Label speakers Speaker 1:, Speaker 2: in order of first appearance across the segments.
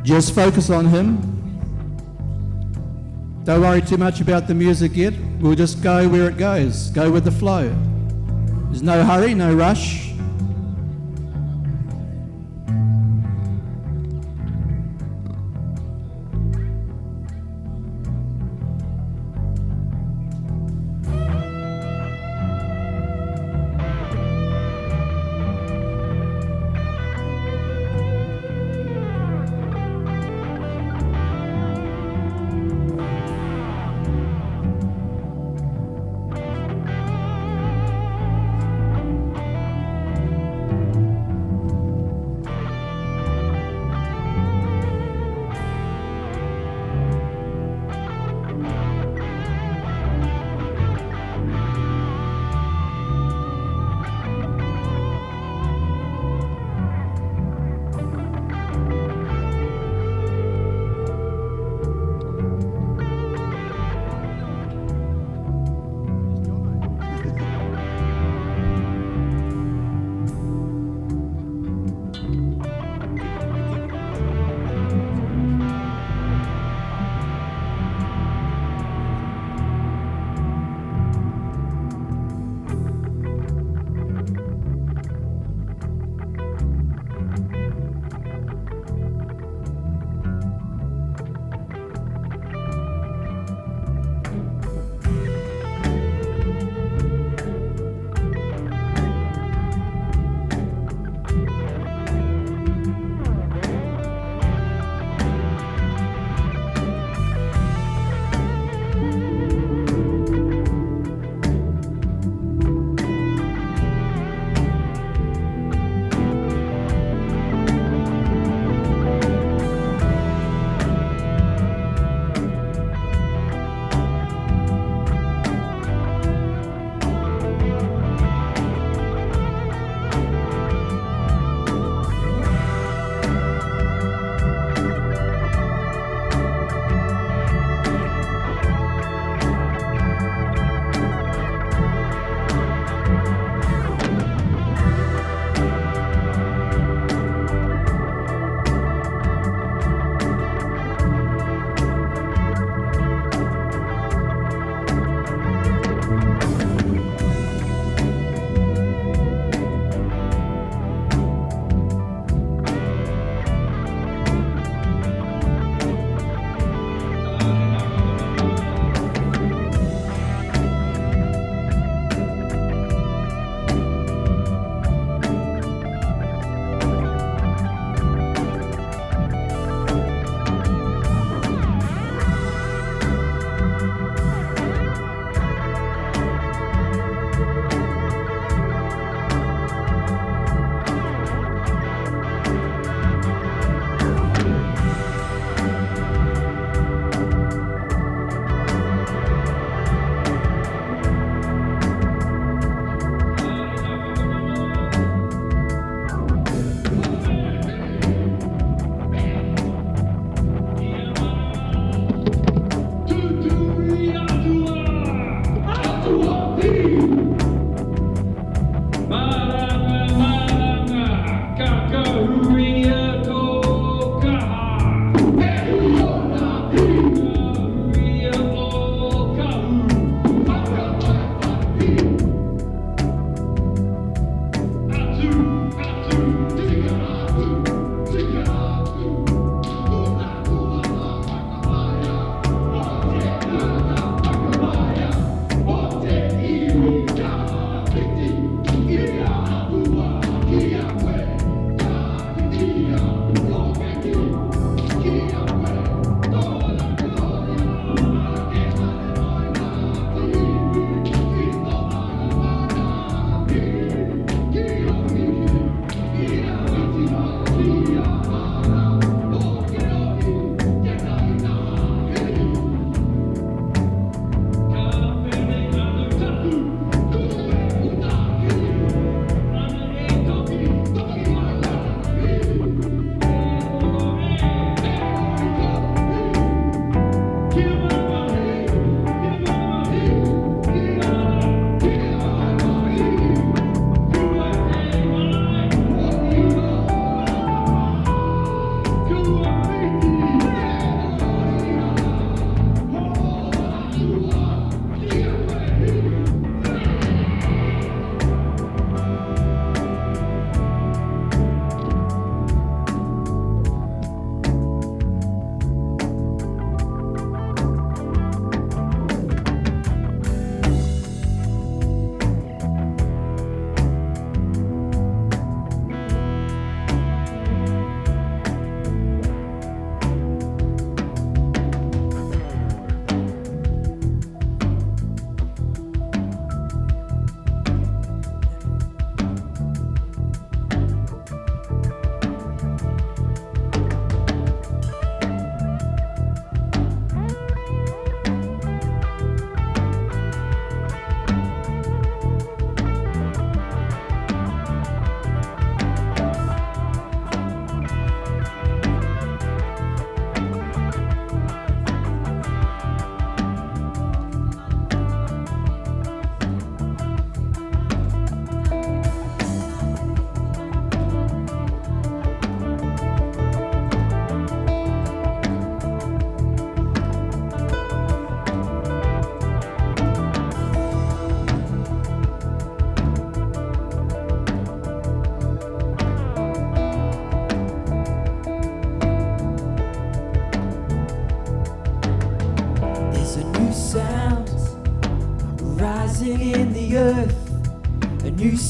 Speaker 1: Just focus on Him. Don't worry too much about the music yet. We'll just go where it goes. Go with the flow. There's no hurry, no rush.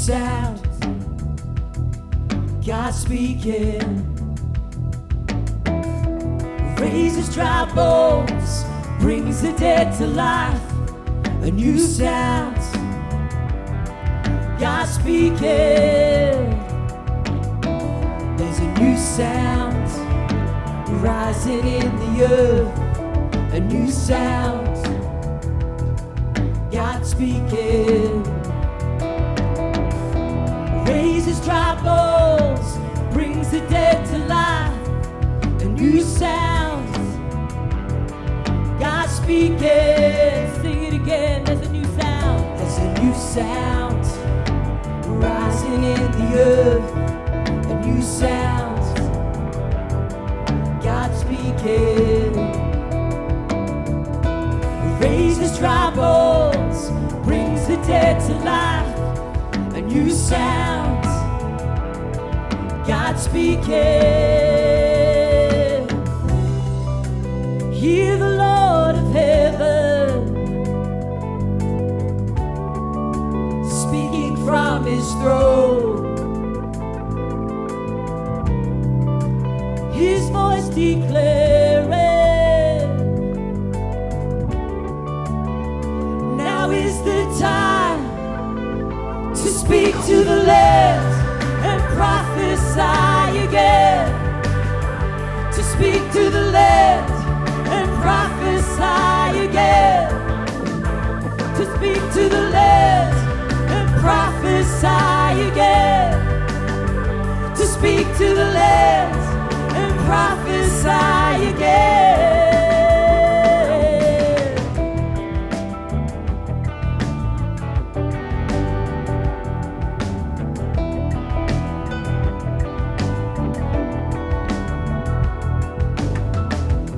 Speaker 2: sound, God speaking. Raises dry bones, brings the dead to life. A new sound, God speaking. There's a new sound rising in the earth. A new sound, God speaking. Raises dry bones, brings the dead to life. A new sound, God speaking. Sing it again. There's a new sound. There's a new sound rising in the earth. A new sound, God speaking. Raises dry bones, brings the dead to life. A new sound, God speaking. Hear the Lord of heaven speaking from his throne. His voice declaring, now is the time to speak to the land and prophesy again. To speak to the land and prophesy again. To speak to the land and prophesy again. To speak to the land and prophesy again.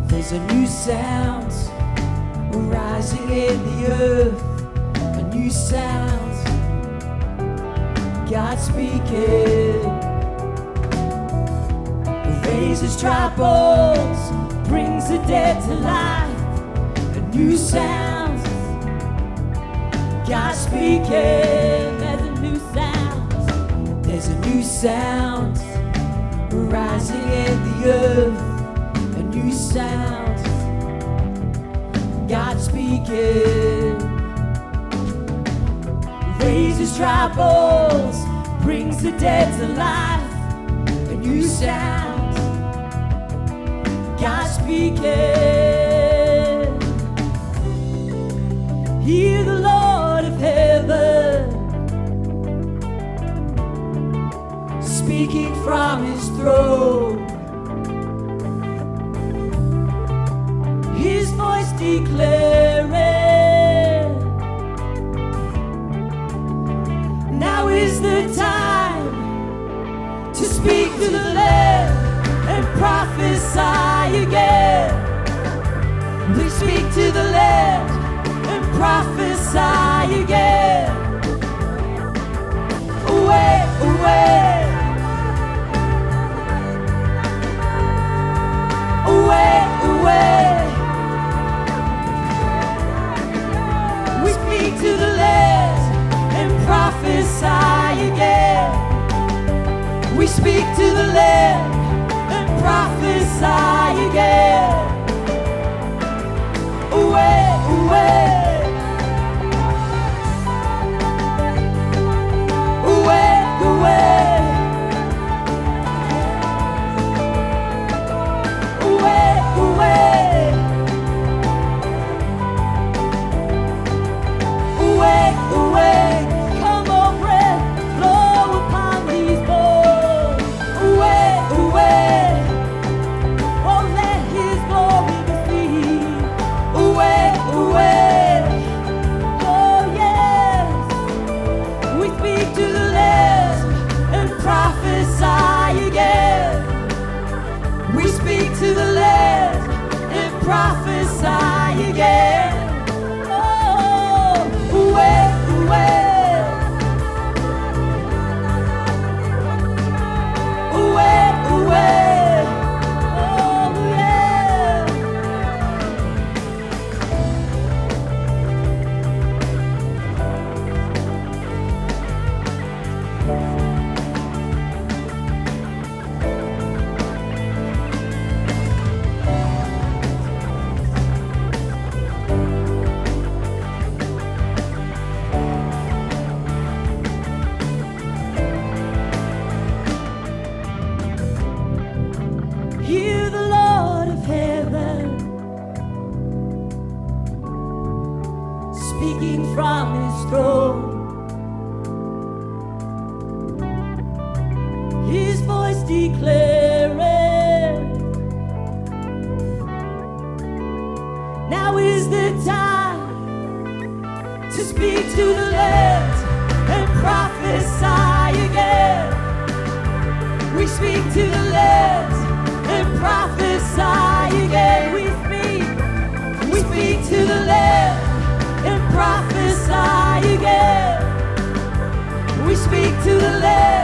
Speaker 2: There's a new sound rising in the earth. A new sound, God speaking. Raises dry bones, brings the dead to life. A new sound, God speaking. There's a new sound. There's a new sound rising in the earth. A new sound, God speaking. Raises dry bones, brings the dead to life. A new sound, God speaking. Hear the Lord of heaven speaking from his throne. His voice declaring, now is the time to speak to the land and prophesy again. Please speak to the land and prophesy again. Away, away, away, away. We speak to the land and prophesy again. We speak to the land and prophesy again. Away, away, away, away, away, away, away, away. Come on, breath, blow upon these bones. Away, away. Oh, let his declare it. Now is the time to speak to the land and prophesy again. We speak to the land and prophesy again. We speak to the land and prophesy again. We speak to the land